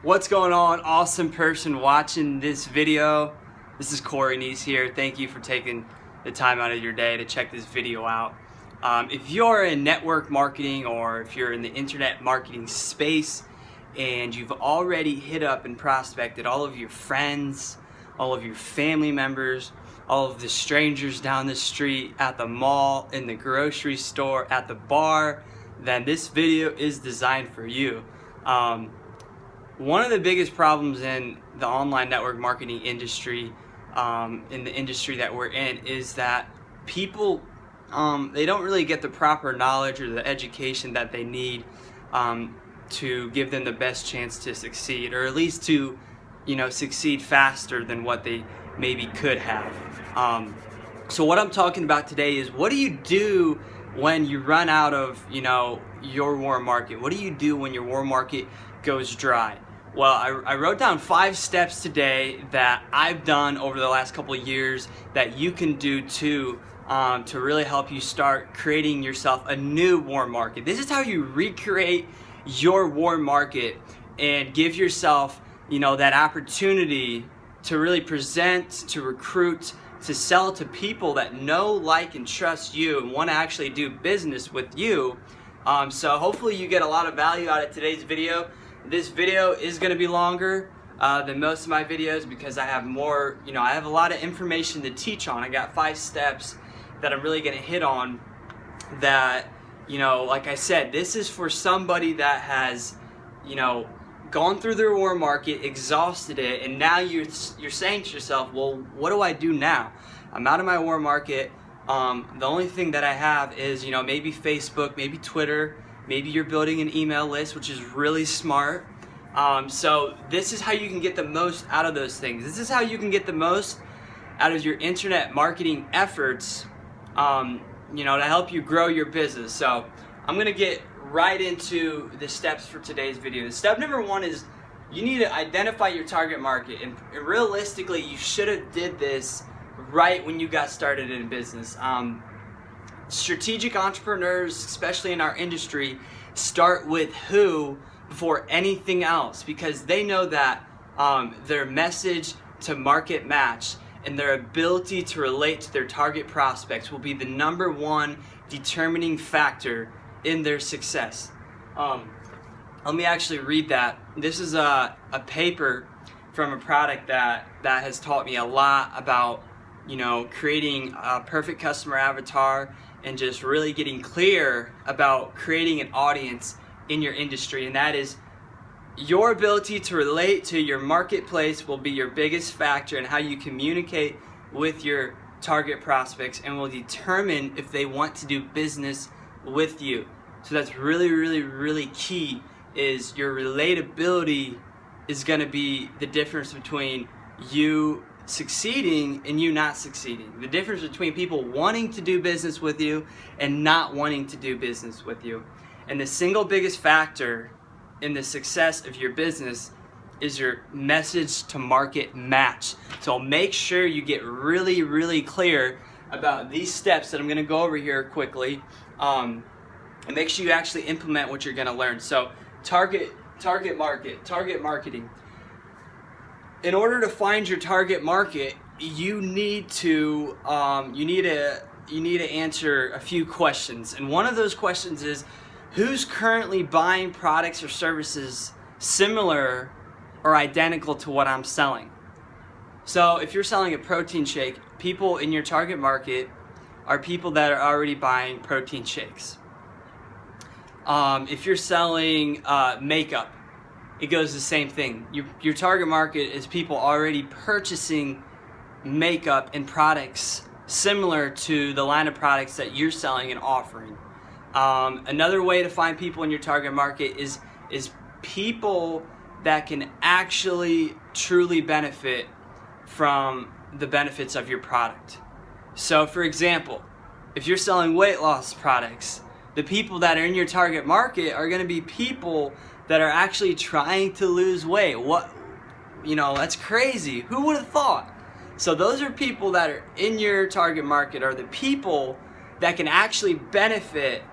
What's going on, awesome person watching this video? This is Corey Neese here. Thank you for taking the time out of your day to check this video out. If you're in network marketing or if you're in the internet marketing space and you've already hit up and prospected all of your friends, all of your family members, all of the strangers down the street, at the mall, in the grocery store, at the bar, then this video is designed for you. One of the biggest problems in the online network marketing industry, in the industry that we're in, is that people, they don't really get the proper knowledge or the education that they need to give them the best chance to succeed, or at least to, succeed faster than what they maybe could have. So what I'm talking about today is, what do you do when you run out of, your warm market? What do you do when your warm market goes dry? Well, I wrote down 5 steps today that I've done over the last couple of years that you can do too, to really help you start creating yourself a new warm market. This is how you recreate your warm market and give yourself, that opportunity to really present, to recruit, to sell to people that know, like, and trust you and want to actually do business with you. So hopefully you get a lot of value out of today's video. This video is going to be longer than most of my videos because I have more, I have a lot of information to teach on. I got 5 steps that I'm really going to hit on that, like I said, this is for somebody that has, gone through their warm market, exhausted it, and now you're saying to yourself, well, what do I do now? I'm out of my warm market. The only thing that I have is, maybe Facebook, maybe Twitter. Maybe you're building an email list, which is really smart. So this is how you can get the most out of those things. This is how you can get the most out of your internet marketing efforts, to help you grow your business. So I'm gonna get right into the steps for today's video. Step number 1 is you need to identify your target market. And realistically, you should have did this right when you got started in business. Strategic entrepreneurs, especially in our industry, start with who before anything else, because they know that their message to market match and their ability to relate to their target prospects will be the number 1 determining factor in their success. Let me actually read that. This is a paper from a product that has taught me a lot about creating a perfect customer avatar and just really getting clear about creating an audience in your industry. And that is, your ability to relate to your marketplace will be your biggest factor in how you communicate with your target prospects and will determine if they want to do business with you. So that's really, really, really key, is your relatability is going to be the difference between you succeeding and you not succeeding. The difference between people wanting to do business with you and not wanting to do business with you. And the single biggest factor in the success of your business is your message to market match. So make sure you get really, really clear about these steps that I'm going to go over here quickly, and make sure you actually implement what you're going to learn. So target marketing. In order to find your target market, you need to answer a few questions. And one of those questions is, who's currently buying products or services similar or identical to what I'm selling? So if you're selling a protein shake, people in your target market are people that are already buying protein shakes. If you're selling makeup, it goes the same thing. Your target market is people already purchasing makeup and products similar to the line of products that you're selling and offering. Another way to find people in your target market is people that can actually truly benefit from the benefits of your product. So for example, if you're selling weight loss products, the people that are in your target market are going to be people that are actually trying to lose weight. That's crazy. Who would have thought? So those are people that are in your target market, are the people that can actually benefit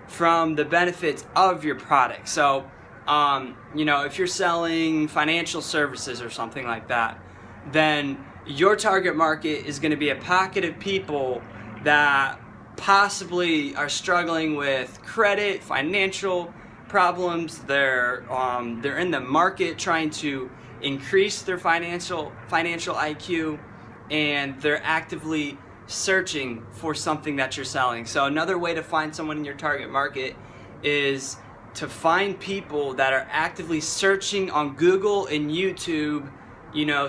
from the benefits of your product. So if you're selling financial services or something like that, then your target market is going to be a pocket of people that possibly are struggling with credit, financial problems. They're in the market trying to increase their financial IQ, and they're actively searching for something that you're selling. So another way to find someone in your target market is to find people that are actively searching on Google and YouTube,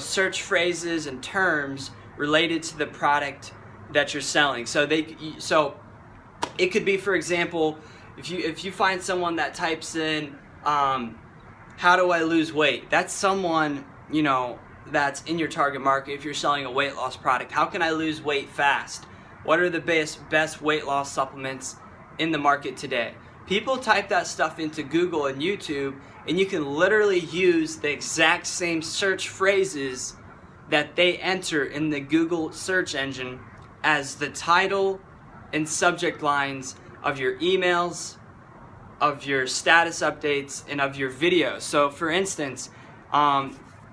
search phrases and terms related to the product that you're selling. So it could be, for example, if you find someone that types in how do I lose weight, that's someone that's in your target market. If you're selling a weight loss product, how can I lose weight fast? What are the best weight loss supplements in the market today? People type that stuff into Google and YouTube, and you can literally use the exact same search phrases that they enter in the Google search engine as the title and subject lines of your emails, of your status updates, and of your videos. So for instance,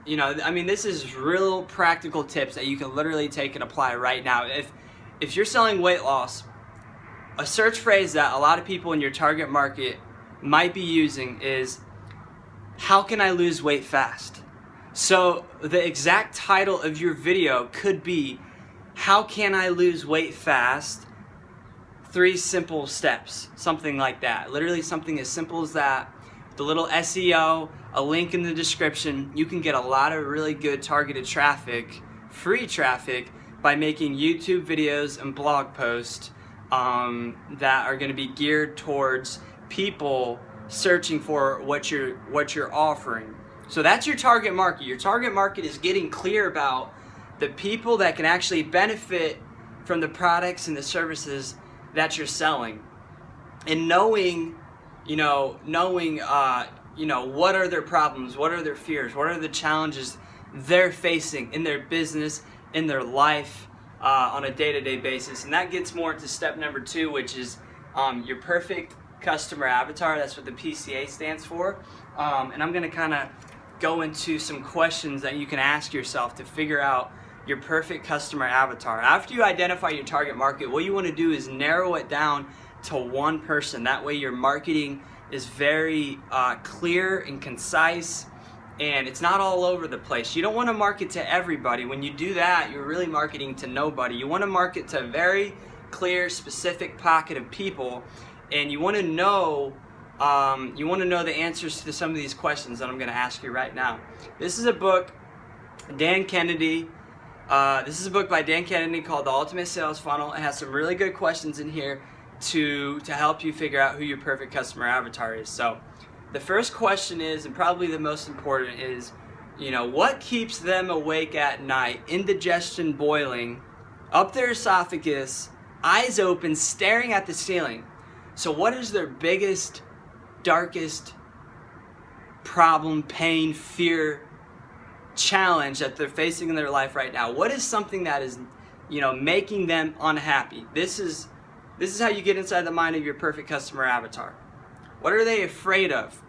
this is real practical tips that you can literally take and apply right now. If you're selling weight loss, a search phrase that a lot of people in your target market might be using is, how can I lose weight fast? So the exact title of your video could be, how can I lose weight fast? 3 simple steps, something like that. Literally something as simple as that. The little SEO, a link in the description, you can get a lot of really good targeted traffic, free traffic, by making YouTube videos and blog posts that are going to be geared towards people searching for what you're offering. So that's your target market. Your target market is getting clear about the people that can actually benefit from the products and the services that you're selling, and knowing what are their problems, what are their fears, what are the challenges they're facing in their business, in their life, on a day-to-day basis. And that gets more into step number 2, which is your perfect customer avatar. That's what the PCA stands for. And I'm going to kind of go into some questions that you can ask yourself to figure out your perfect customer avatar. After you identify your target market, what you want to do is narrow it down to one person. That way your marketing is very clear and concise, and it's not all over the place. You don't want to market to everybody. When you do that, you're really marketing to nobody. You want to market to a very clear, specific pocket of people, and you want to know the answers to some of these questions that I'm going to ask you right now. This is a book, Dan Kennedy. This is a book by Dan Kennedy called The Ultimate Sales Funnel. It has some really good questions in here to help you figure out who your perfect customer avatar is. So the first question is, and probably the most important, is, what keeps them awake at night? Indigestion boiling, up their esophagus, eyes open, staring at the ceiling. So what is their biggest, darkest problem, pain, fear, challenge that they're facing in their life right now? What is something that is, making them unhappy? This is how you get inside the mind of your perfect customer avatar. What are they afraid of?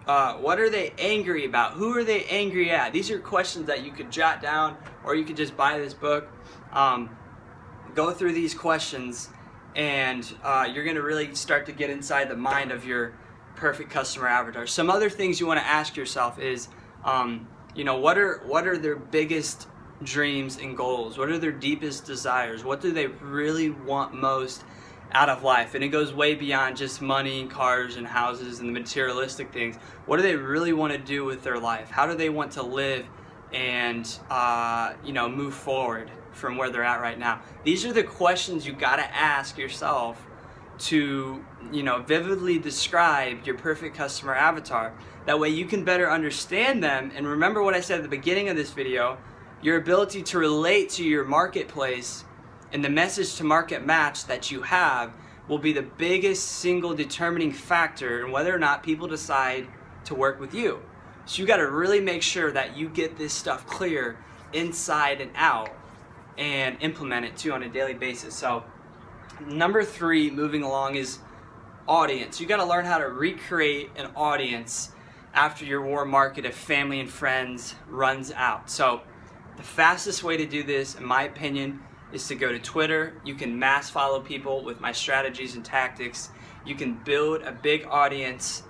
What are they angry about? Who are they angry at? These are questions that you could jot down, or you could just buy this book. Go through these questions, and you're going to really start to get inside the mind of your perfect customer avatar. Some other things you want to ask yourself is, what are their biggest dreams and goals? What are their deepest desires? What do they really want most out of life? And it goes way beyond just money, cars, and houses, and the materialistic things. What do they really want to do with their life? How do they want to live and move forward from where they're at right now? These are the questions you got to ask yourself to vividly describe your perfect customer avatar. That way you can better understand them. And remember what I said at the beginning of this video, your ability to relate to your marketplace and the message to market match that you have will be the biggest single determining factor in whether or not people decide to work with you. So you got to really make sure that you get this stuff clear inside and out and implement it too on a daily basis. So number 3, moving along, is audience. You got to learn how to recreate an audience after your warm market of family and friends runs out. So the fastest way to do this, in my opinion, is to go to Twitter. You can mass follow people with my strategies and tactics. You can build a big audience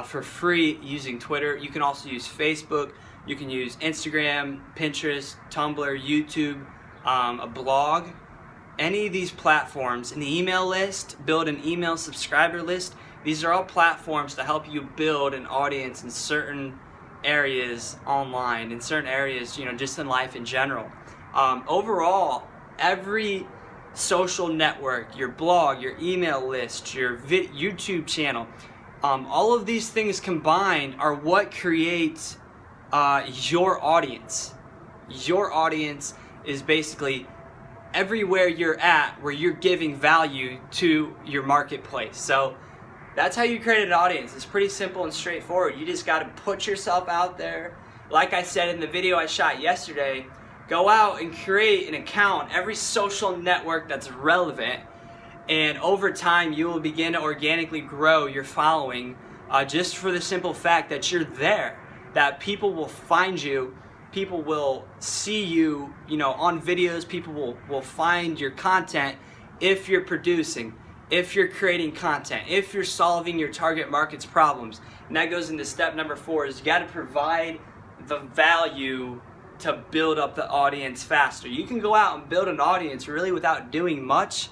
for free using Twitter. You can also use Facebook. You can use Instagram, Pinterest, Tumblr, YouTube, a blog. Any of these platforms, an email list, build an email subscriber list. These are all platforms to help you build an audience in certain areas online, in certain areas, just in life in general. Overall, every social network, your blog, your email list, your YouTube channel, all of these things combined are what creates your audience. Your audience is basically everywhere you're at where you're giving value to your marketplace. So that's how you create an audience. It's pretty simple and straightforward. You just got to put yourself out there. Like I said in the video I shot yesterday, go out and create an account, every social network that's relevant, and over time you will begin to organically grow your following just for the simple fact that you're there, that people will find you, people will see you, on videos, people will find your content if you're producing, if you're creating content, if you're solving your target market's problems. And that goes into step number 4, is you got to provide the value to build up the audience faster. You can go out and build an audience really without doing much,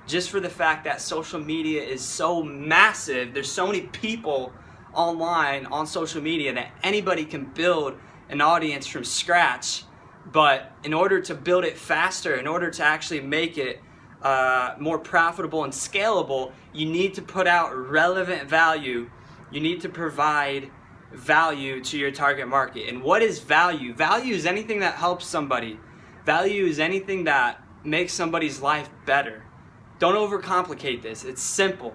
just for the fact that social media is so massive. There's so many people online on social media that anybody can build an audience from scratch. But in order to build it faster, in order to actually make it more profitable and scalable, you need to put out relevant value. You need to provide value to your target market. And what is value? Value is anything that helps somebody. Value is anything that makes somebody's life better. Don't overcomplicate this. It's simple.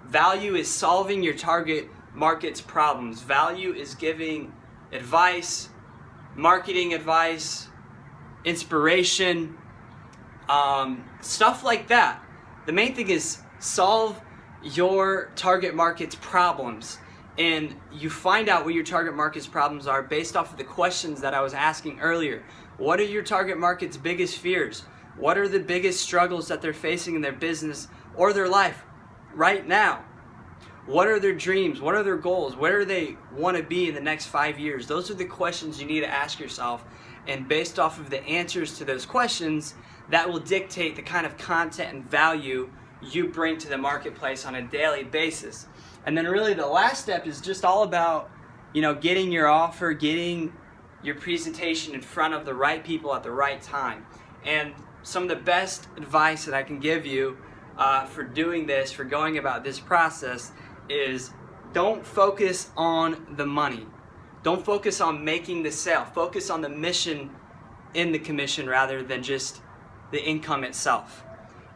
Value is solving your target market's problems. Value is giving advice, marketing advice, inspiration, stuff like that. The main thing is solve your target market's problems. And you find out what your target market's problems are based off of the questions that I was asking earlier. What are your target market's biggest fears? What are the biggest struggles that they're facing in their business or their life right now? What are their dreams? What are their goals? Where do they want to be in the next 5 years? Those are the questions you need to ask yourself. And based off of the answers to those questions, that will dictate the kind of content and value you bring to the marketplace on a daily basis. And then really the last step is just all about, getting your offer, getting your presentation in front of the right people at the right time. And some of the best advice that I can give you for doing this, for going about this process, is don't focus on the money. Don't focus on making the sale. Focus on the mission in the commission rather than just the income itself.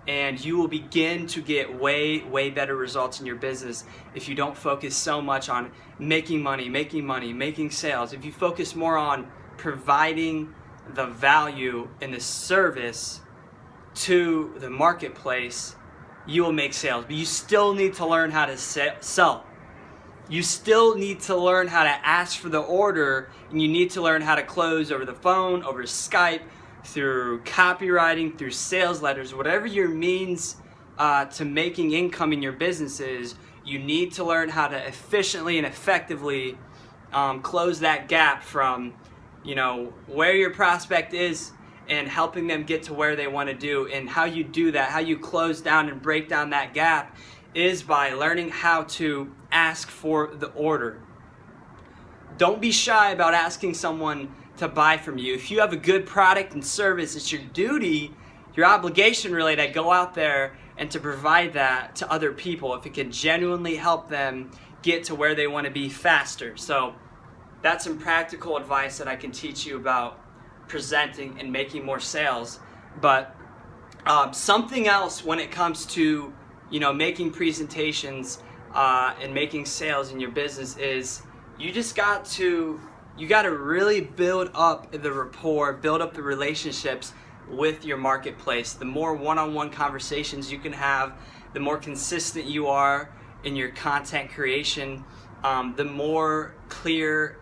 And you will begin to get way, way better results in your business if you don't focus so much on making money, making sales. If you focus more on providing the value and the service to the marketplace, you will make sales. But you still need to learn how to sell. You still need to learn how to ask for the order, and you need to learn how to close over the phone, over Skype, through copywriting, through sales letters, whatever your means to making income in your business is. You need to learn how to efficiently and effectively close that gap from where your prospect is and helping them get to where they want to do. And how you do that, how you close down and break down that gap, is by learning how to ask for the order. Don't be shy about asking someone to buy from you. If you have a good product and service, it's your duty, your obligation really, to go out there and to provide that to other people if it can genuinely help them get to where they want to be faster. So that's some practical advice that I can teach you about presenting and making more sales. But something else when it comes to making presentations and making sales in your business is you got to really build up the rapport, build up the relationships with your marketplace. The more one-on-one conversations you can have, the more consistent you are in your content creation, the more clear